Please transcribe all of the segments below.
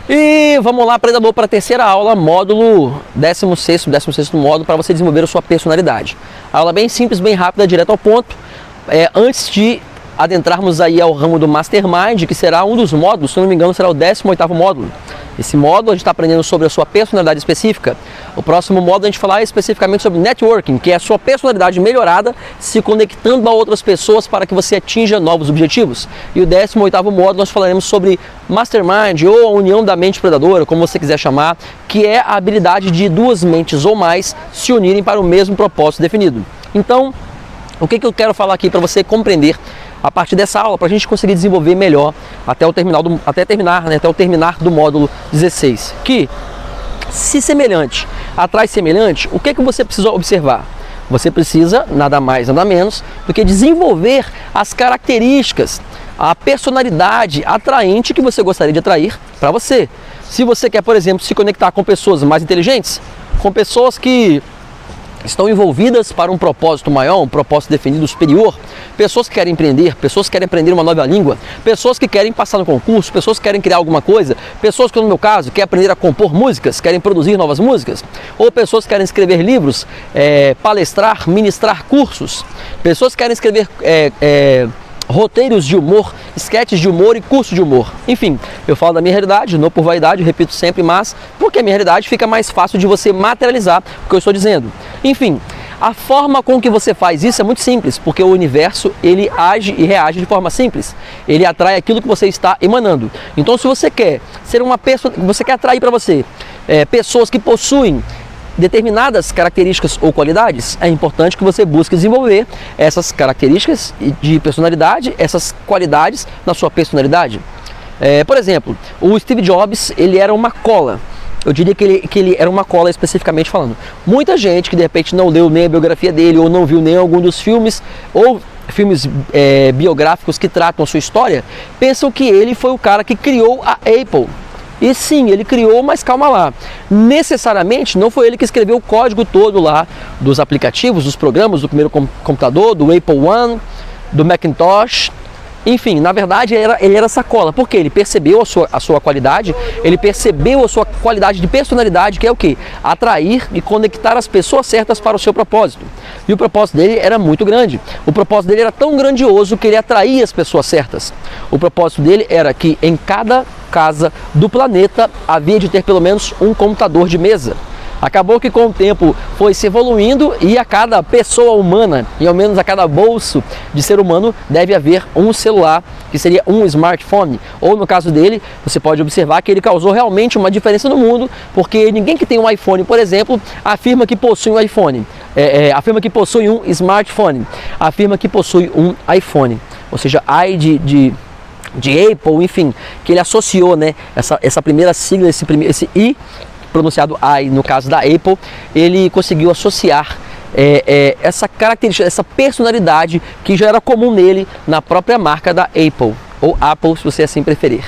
E vamos lá, predador, para a terceira aula, módulo 16º módulo, para você desenvolver a sua personalidade. Aula bem simples, bem rápida, direto ao ponto. Antes de adentrarmos aí ao ramo do Mastermind, que será um dos módulos, se não me engano, será o 18º módulo. Esse módulo a gente está aprendendo sobre a sua personalidade específica. O próximo módulo a gente falar especificamente sobre networking, que é a sua personalidade melhorada, se conectando a outras pessoas para que você atinja novos objetivos. E o 18º módulo nós falaremos sobre Mastermind ou a união da mente predadora, como você quiser chamar, que é a habilidade de duas mentes ou mais se unirem para o mesmo propósito definido. Então, o que eu quero falar aqui para você compreender a partir dessa aula, para a gente conseguir desenvolver melhor até o terminar do módulo 16. Que, se semelhante atrai semelhante, o que você precisa observar? Você precisa, nada mais, nada menos, do que desenvolver as características, a personalidade atraente que você gostaria de atrair para você. Se você quer, por exemplo, se conectar com pessoas mais inteligentes, com pessoas que estão envolvidas para um propósito maior, um propósito definido superior, pessoas que querem empreender, pessoas que querem aprender uma nova língua, pessoas que querem passar no concurso, pessoas que querem criar alguma coisa, pessoas que, no meu caso, querem aprender a compor músicas, querem produzir novas músicas, ou pessoas que querem escrever livros, palestrar, ministrar cursos, pessoas que querem escrever roteiros de humor, sketches de humor e curso de humor. Enfim, eu falo da minha realidade, não por vaidade, eu repito sempre, mas porque a minha realidade fica mais fácil de você materializar o que eu estou dizendo. Enfim, a forma com que você faz isso é muito simples, porque o universo, ele age e reage de forma simples. Ele atrai aquilo que você está emanando. Então, se você quer ser uma pessoa, você quer atrair para você pessoas que possuem determinadas características ou qualidades, é importante que você busque desenvolver essas características de personalidade, essas qualidades na sua personalidade. Por exemplo, o Steve Jobs, ele era uma cola. Eu diria que ele era uma cola, especificamente falando. Muita gente que de repente não leu nem a biografia dele ou não viu nem algum dos filmes ou filmes biográficos que tratam a sua história, pensam que ele foi o cara que criou a Apple. E sim, ele criou, mas calma lá, necessariamente não foi ele que escreveu o código todo lá dos aplicativos, dos programas, do primeiro computador, do Apple One, do Macintosh. Enfim, na verdade ele era essa cola, porque ele percebeu a sua qualidade, ele percebeu a sua qualidade de personalidade, que é o quê? Atrair e conectar as pessoas certas para o seu propósito. E o propósito dele era muito grande. O propósito dele era tão grandioso que ele atraía as pessoas certas. O propósito dele era que em cada casa do planeta havia de ter pelo menos um computador de mesa. Acabou que com o tempo foi se evoluindo e a cada pessoa humana, e ao menos a cada bolso de ser humano, deve haver um celular, que seria um smartphone. Ou no caso dele, você pode observar que ele causou realmente uma diferença no mundo, porque ninguém que tem um iPhone, por exemplo, afirma que possui um iPhone, afirma que possui um smartphone, afirma que possui um iPhone. Ou seja, de Apple, enfim, que ele associou, né, essa primeira sigla, esse I, pronunciado I, no caso da Apple, ele conseguiu associar essa característica, essa personalidade que já era comum nele na própria marca da Apple, ou Apple, se você assim preferir.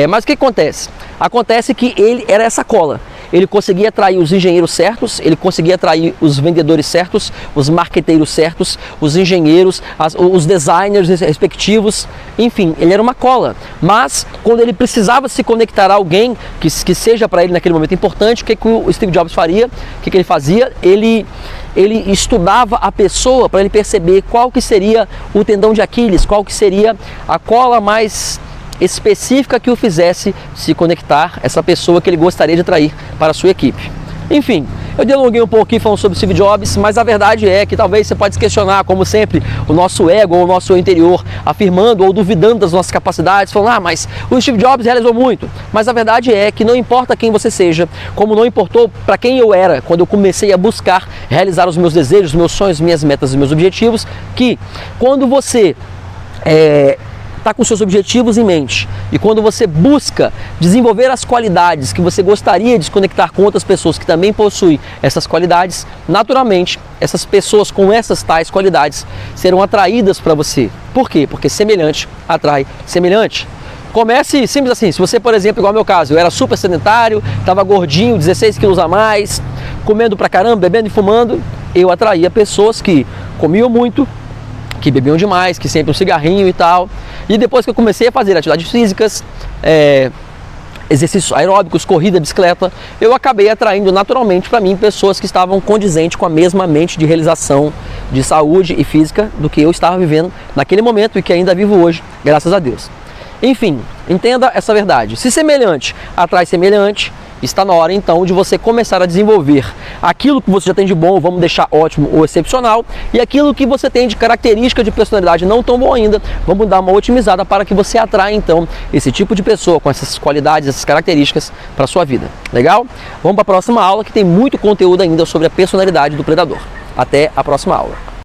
Mas o que acontece? Acontece que ele era essa cola. Ele conseguia atrair os engenheiros certos, ele conseguia atrair os vendedores certos, os marqueteiros certos, os engenheiros, os designers respectivos, enfim, ele era uma cola. Mas quando ele precisava se conectar a alguém que seja para ele naquele momento importante, o que o Steve Jobs faria? O que ele fazia? Ele estudava a pessoa para ele perceber qual que seria o tendão de Aquiles, qual que seria a cola mais específica que o fizesse se conectar essa pessoa que ele gostaria de atrair para a sua equipe. Enfim, eu delonguei um pouquinho falando sobre Steve Jobs, mas a verdade é que talvez você pode se questionar, como sempre, o nosso ego ou o nosso interior, afirmando ou duvidando das nossas capacidades, falando, mas o Steve Jobs realizou muito. Mas a verdade é que não importa quem você seja, como não importou para quem eu era quando eu comecei a buscar realizar os meus desejos, meus sonhos, minhas metas e meus objetivos, que quando você está com seus objetivos em mente e quando você busca desenvolver as qualidades que você gostaria de se conectar com outras pessoas que também possuem essas qualidades, naturalmente essas pessoas com essas tais qualidades serão atraídas para você. Por quê? Porque semelhante atrai semelhante. Comece simples assim. Se você, por exemplo, igual ao meu caso, eu era super sedentário, estava gordinho, 16 quilos a mais, comendo pra caramba, bebendo e fumando, eu atraía pessoas que comiam muito, que bebiam demais, que sempre um cigarrinho e tal. E depois que eu comecei a fazer atividades físicas, exercícios aeróbicos, corrida, bicicleta, eu acabei atraindo naturalmente para mim pessoas que estavam condizentes com a mesma mente de realização, de saúde e física do que eu estava vivendo naquele momento e que ainda vivo hoje, graças a Deus. Enfim, entenda essa verdade. Se semelhante atrai semelhante, está na hora então de você começar a desenvolver aquilo que você já tem de bom, vamos deixar ótimo ou excepcional, e aquilo que você tem de característica de personalidade não tão bom ainda, vamos dar uma otimizada para que você atraia então esse tipo de pessoa com essas qualidades, essas características para a sua vida. Legal? Vamos para a próxima aula que tem muito conteúdo ainda sobre a personalidade do predador. Até a próxima aula.